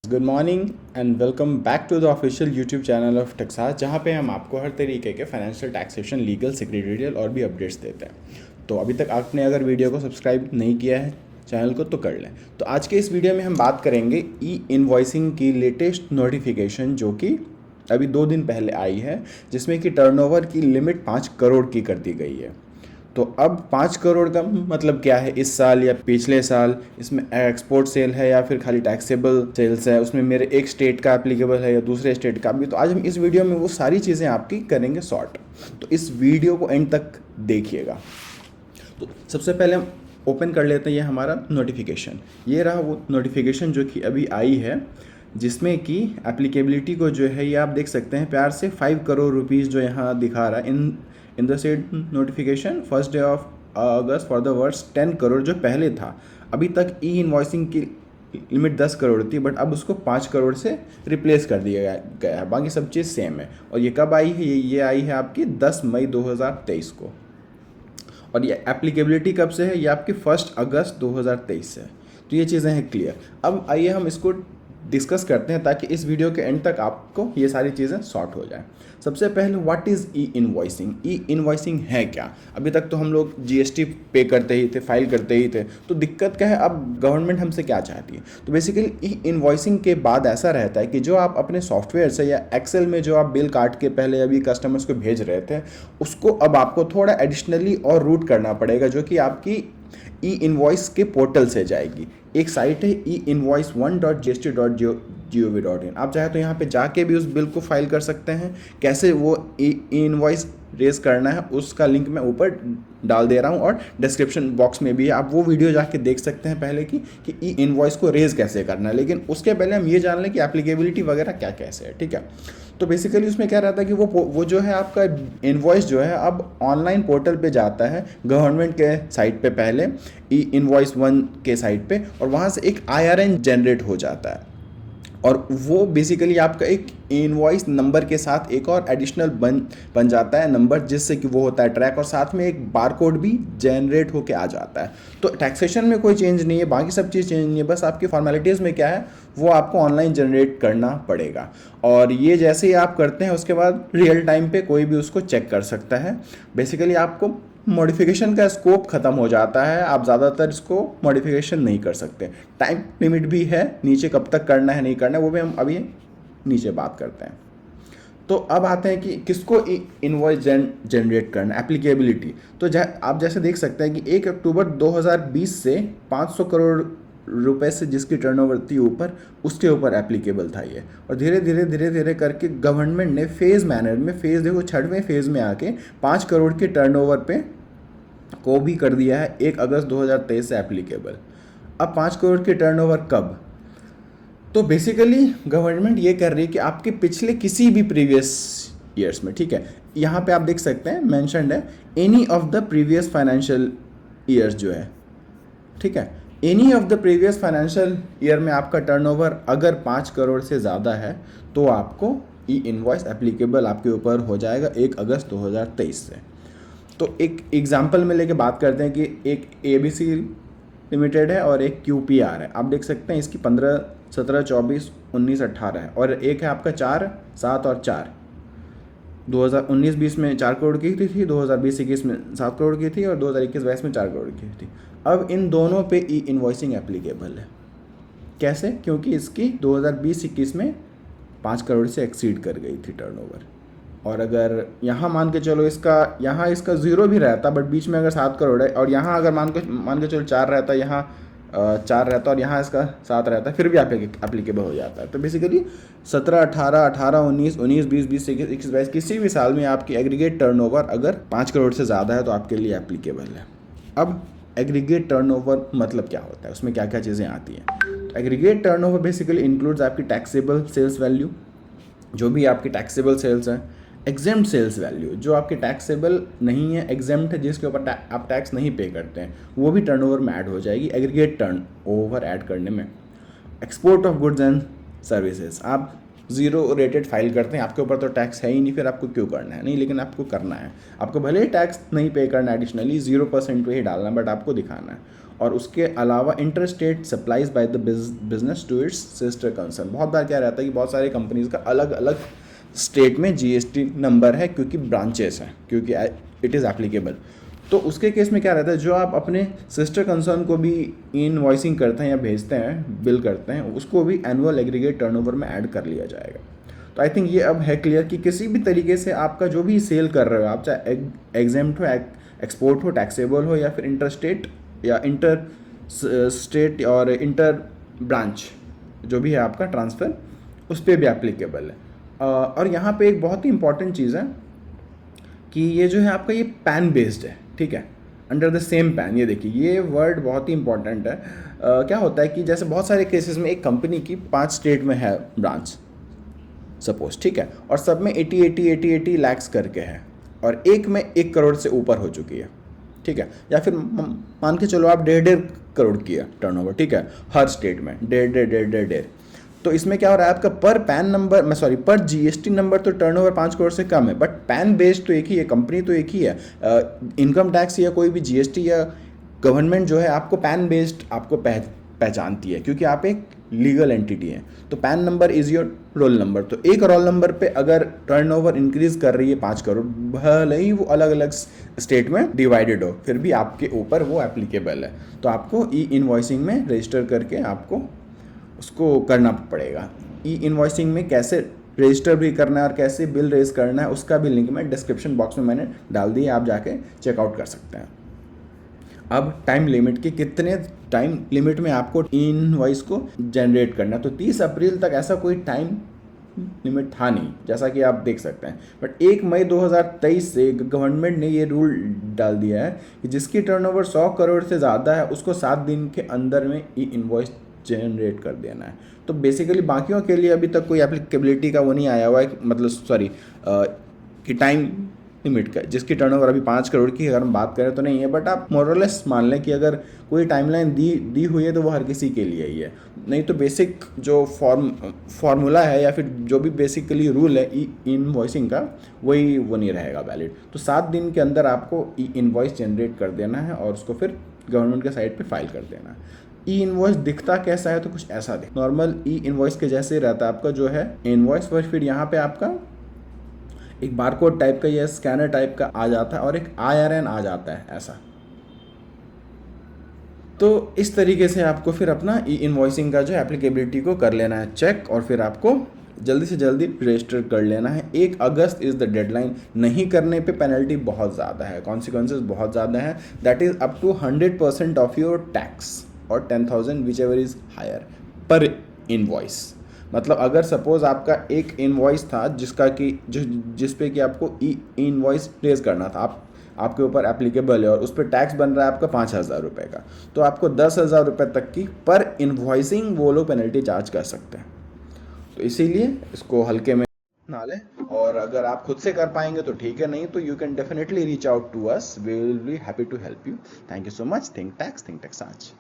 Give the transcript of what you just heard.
Good morning and welcome back to the official YouTube channel of Texas, जहाँ पे हम आपको हर तरीके के फाइनेंशियल टैक्सेशन, लीगल, सेक्रेटरियल और भी अपडेट्स देते हैं। तो अभी तक आपने अगर वीडियो को सब्सक्राइब नहीं किया है चैनल को तो कर लें। तो आज के इस वीडियो में हम बात करेंगे ई इनवॉइसिंग की लेटेस्ट नोटिफिकेशन, जो कि अभी 2 दिन पहले आई है, जिसमें कि टर्नओवर की लिमिट 5 करोड़ की कर दी गई है। तो अब 5 करोड़ का मतलब क्या है, इस साल या पिछले साल इसमें एक्सपोर्ट सेल है या फिर खाली टैक्सेबल सेल्स है, उसमें मेरे एक स्टेट का एप्लीकेबल है या दूसरे स्टेट का भी। तो आज हम इस वीडियो में वो सारी चीज़ें आपकी करेंगे सॉर्ट। तो इस वीडियो को एंड तक देखिएगा। तो सबसे पहले हम ओपन कर लेते हैं ये हमारा नोटिफिकेशन। ये रहा वो नोटिफिकेशन जो कि अभी आई है, जिसमें कि एप्लीकेबिलिटी को जो है ये आप देख सकते हैं प्यार से 5 करोड़ रुपीज़ जो यहाँ दिखा रहा है in the said notification first day of August for the words 10 crore जो पहले था। अभी तक ई इनवॉइसिंग की लिमिट 10 करोड़ थी, बट अब उसको 5 करोड़ से रिप्लेस कर दिया गया है। बाकी सब चीज़ सेम है। और ये कब आई है? ये आई है आपकी 10 मई 2023 को। और ये एप्लीकेबिलिटी कब से है? ये आपकी 1 अगस्त 2023 से है। तो ये चीज़ें हैं क्लियर। अब आइए हम इसको डिस्कस करते हैं ताकि इस वीडियो के एंड तक आपको ये सारी चीज़ें सॉर्ट हो जाए। सबसे पहले what is E invoicing? E invoicing है क्या? अभी तक तो हम लोग जीएसटी पे करते ही थे, फाइल करते ही थे। तो दिक्कत क्या है, अब गवर्नमेंट हमसे क्या चाहती है? तो बेसिकली ई इनवॉइसिंग के बाद ऐसा रहता है कि जो आप अपने सॉफ्टवेयर से या एक्सेल में जो आप बिल काट के पहले अभी कस्टमर्स को भेज रहे थे, उसको अब आपको थोड़ा एडिशनली और रूट करना पड़ेगा, जो कि आपकी ई इनवॉइस के पोर्टल से जाएगी। एक साइट है e-invoice1.gst.gov.in। आप चाहे तो यहाँ पे जाके भी उस बिल को फाइल कर सकते हैं। कैसे वो ई इनवॉइस रेज करना है उसका लिंक मैं ऊपर डाल दे रहा हूँ, और डिस्क्रिप्शन बॉक्स में भी है। आप वो वीडियो जाके देख सकते हैं पहले कि ई इनवॉइस को रेज कैसे करना है। लेकिन उसके पहले हम ये जान लें कि एप्लीकेबिलिटी वगैरह क्या कैसे है, ठीक है। तो बेसिकली उसमें क्या रहता है कि वो जो है आपका इनवॉइस जो है अब ऑनलाइन पोर्टल पे जाता है, गवर्नमेंट के साइट पे पहले ई इनवॉइस 1 के साइट पे, और वहाँ से एक IRN जनरेट हो जाता है। और वो बेसिकली आपका एक इनवॉइस नंबर के साथ एक और एडिशनल बन जाता है नंबर, जिससे कि वो होता है ट्रैक, और साथ में एक बारकोड भी जनरेट होके आ जाता है। तो टैक्सेशन में कोई चेंज नहीं है, बाकी सब चीज़ चेंज नहीं है, बस आपकी फॉर्मेलिटीज़ में क्या है वो आपको ऑनलाइन जनरेट करना पड़ेगा। और ये जैसे ही आप करते हैं उसके बाद रियल टाइम पे कोई भी उसको चेक कर सकता है। बेसिकली आपको मॉडिफिकेशन का स्कोप ख़त्म हो जाता है, आप ज़्यादातर इसको मॉडिफिकेशन नहीं कर सकते। टाइम लिमिट भी है नीचे, कब तक करना है नहीं करना है वो भी हम अभी नीचे बात करते हैं। तो अब आते हैं कि किसको इनवॉइस जनरेट करना, एप्लीकेबिलिटी। तो आप जैसे देख सकते हैं कि 1 अक्टूबर 2020 से 500 करोड़ रुपए से जिसकी टर्नओवर थी ऊपर, उसके ऊपर एप्लीकेबल था ये। और धीरे धीरे करके गवर्नमेंट ने फेज़ मैनर में, फेज़ देखो 6वें फेज़ में आके 5 करोड़ के टर्नओवर पे को भी कर दिया है 1 अगस्त 2023 से एप्लीकेबल। अब 5 करोड़ के टर्नओवर कब? तो बेसिकली गवर्नमेंट ये कर रही है कि आपके पिछले किसी भी प्रीवियस ईयर्स में, ठीक है, यहाँ पे आप देख सकते हैं मेंशन्ड है any of the previous financial years जो है, ठीक है, any of the previous financial year में आपका टर्नओवर अगर 5 करोड़ से ज़्यादा है तो आपको ई इनवॉइस एप्लीकेबल आपके ऊपर हो जाएगा 1 अगस्त 2023 से। तो एक एग्जांपल में लेके बात करते हैं कि एक ABC लिमिटेड है और एक QPR है। आप देख सकते हैं इसकी 15, 17, 24, 19, 18 है, और एक है आपका 4, 7 और 4। 2019-20 में 4 करोड़ की थी, 2020-21 में 7 करोड़ की थी, और 2021-22 में 4 करोड़ की थी। अब इन दोनों पे ई इनवॉइसिंग एप्लीकेबल है। कैसे? क्योंकि इसकी 2020-21 में 5 करोड़ से एक्सीड कर गई थी टर्नओवर। और अगर यहाँ मान के चलो यहाँ इसका 0 भी रहता, बट बीच में अगर 7 करोड़ है, और यहाँ अगर मान के चलो 4 रहता, यहाँ 4 रहता और यहाँ इसका 7 रहता, फिर भी एप्लीकेबल हो जाता है। तो बेसिकली 17, 18, 18, 19, 19, 20, 20, 21, 22 किसी भी साल में आपकी एग्रीगेट टर्नओवर अगर 5 करोड़ से ज़्यादा है तो आपके लिए एप्लीकेबल है। अब एग्रीगेट टर्नओवर मतलब क्या होता है, उसमें क्या क्या चीज़ें आती हैं? एग्रीगेट टर्नओवर बेसिकली इंक्लूड्स आपकी टैक्सेबल सेल्स वैल्यू, जो भी आपकी टैक्सेबल सेल्स हैं, एग्जेम्प्ट सेल्स वैल्यू जो आपके टैक्सेबल नहीं है, एग्जेम्प्ट है, जिसके ऊपर आप टैक्स नहीं पे करते हैं, वो भी टर्नओवर में ऐड हो जाएगी एग्रीगेट टर्नओवर ऐड करने में। Export of goods and services, आप ज़ीरो रेटेड फाइल करते हैं, आपके ऊपर तो टैक्स है ही नहीं, फिर आपको क्यों करना है? नहीं, लेकिन आपको करना है। आपको भले ही टैक्स नहीं पे करना एडिशनली, 0% पे ही डालना, बट आपको दिखाना है। और उसके अलावा inter state supplies by the business to its sister concern. बहुत बार क्या रहता है कि बहुत सारी कंपनीज का अलग अलग स्टेट में जीएसटी नंबर है, क्योंकि ब्रांचेस हैं, क्योंकि इट इज़ एप्लीकेबल। तो उसके केस में क्या रहता है, जो आप अपने सिस्टर कंसर्न को भी इनवॉइसिंग करते हैं या भेजते हैं, बिल करते हैं, उसको भी एनुअल एग्रीगेट टर्नओवर में ऐड कर लिया जाएगा। तो आई थिंक ये अब है क्लियर कि किसी भी तरीके से आपका जो भी सेल कर रहे हो आप, चाहे एग्जेम्प्ट हो, एक्सपोर्ट हो, टैक्सेबल हो, या फिर इंटर स्टेट या इंटर स्टेट और इंटर ब्रांच जो भी है आपका ट्रांसफ़र, उस पर भी एप्लीकेबल है। और यहाँ पे एक बहुत ही इंपॉर्टेंट चीज़ है कि ये जो है आपका ये पैन बेस्ड है, ठीक है, अंडर द सेम पैन। ये देखिए, ये वर्ड बहुत ही इंपॉर्टेंट है। क्या होता है कि जैसे बहुत सारे केसेस में एक कंपनी की 5 स्टेट में है ब्रांच सपोज, ठीक है, और सब में 80 लैक्स करके है, और एक में 1 करोड़ से ऊपर हो चुकी है, ठीक है, या फिर मान के चलो आप 1.5 करोड़ की है टर्नओवर, ठीक है, हर स्टेट में 1.5 तो इसमें क्या हो रहा है आपका पर पैन नंबर, पर जीएसटी नंबर तो टर्नओवर 5 करोड़ से कम है, बट पैन बेस्ड तो एक ही है, कंपनी तो एक ही है। इनकम टैक्स या कोई भी जीएसटी या गवर्नमेंट जो है आपको पैन बेस्ड आपको पहचानती है, क्योंकि आप एक लीगल एंटिटी है। तो pan number is your roll number. तो एक रोल नंबर पे अगर टर्नओवर इंक्रीज कर रही है 5 करोड़, भले ही वो अलग अलग स्टेट में डिवाइडेड हो, फिर भी आपके ऊपर वो एप्लीकेबल है। तो आपको ई इनवॉइसिंग में रजिस्टर करके आपको उसको करना पड़ेगा। ई इनवॉइसिंग में कैसे रजिस्टर भी करना है और कैसे बिल रेज करना है, उसका भी लिंक मैं डिस्क्रिप्शन बॉक्स में मैंने डाल दिया, आप जाके चेकआउट कर सकते हैं। अब टाइम लिमिट की, कितने टाइम लिमिट में आपको इनवॉइस को जनरेट करना है। तो 30 अप्रैल तक ऐसा कोई टाइम लिमिट था नहीं, जैसा कि आप देख सकते हैं, बट 1 मई 2023 से गवर्नमेंट ने ये रूल डाल दिया है कि जिसकी टर्नओवर 100 करोड़ से ज़्यादा है उसको 7 दिन के अंदर में ई इनवॉइस जनरेट कर देना है। तो बेसिकली बाकियों के लिए अभी तक कोई एप्लीकेबिलिटी का वो नहीं आया हुआ है, मतलब सॉरी कि टाइम लिमिट का, जिसकी टर्नओवर अभी 5 करोड़ की अगर हम बात करें तो नहीं है, बट आप मोरलेस मान लें कि अगर कोई टाइमलाइन दी हुई है तो वो हर किसी के लिए ही है। नहीं तो बेसिक जो फॉर्मूला है या फिर जो भी बेसिकली रूल है ई इनवॉइसिंग का, वही वो नहीं रहेगा वैलिड। तो 7 दिन के अंदर आपको ई इनवॉइस जनरेट कर देना है और उसको फिर गवर्नमेंट के साइट पर फाइल कर देना है। ई इनवॉइस दिखता कैसा है, तो कुछ ऐसा दिख, नॉर्मल ई इनवॉइस के जैसे ही रहता है आपका जो है इनवॉइस पर। फिर यहाँ पे आपका एक बारकोड टाइप का या स्कैनर टाइप का आ जाता है और एक IRN आ जाता है ऐसा। तो इस तरीके से आपको फिर अपना ई इनवॉइसिंग का जो एप्लीकेबिलिटी को कर लेना है चेक, और फिर आपको जल्दी से जल्दी रजिस्टर कर लेना है। 1 अगस्त इज़ द डेडलाइन। नहीं करने पे पेनल्टी बहुत ज़्यादा है, कॉन्सिक्वेंसेज बहुत ज़्यादा है, that is up to 100% of your tax और 10,000 विच एवर इज़ हायर पर इनवॉइस। मतलब अगर सपोज आपका एक इनवॉइस था जिस पे कि आपको ई इनवॉइस रेज करना था, आपके ऊपर एप्लीकेबल है और उस पर टैक्स बन रहा है आपका 5,000 रुपये का, तो आपको 10,000 रुपये तक की पर इनवॉइसिंग वो लोग पेनल्टी चार्ज कर सकते हैं। तो इसीलिए इसको हल्के में ना लें, और अगर आप खुद से कर पाएंगे तो ठीक है, नहीं तो you can definitely reach out to us, we will be happy to help you. Thank you so much. Think tax आज।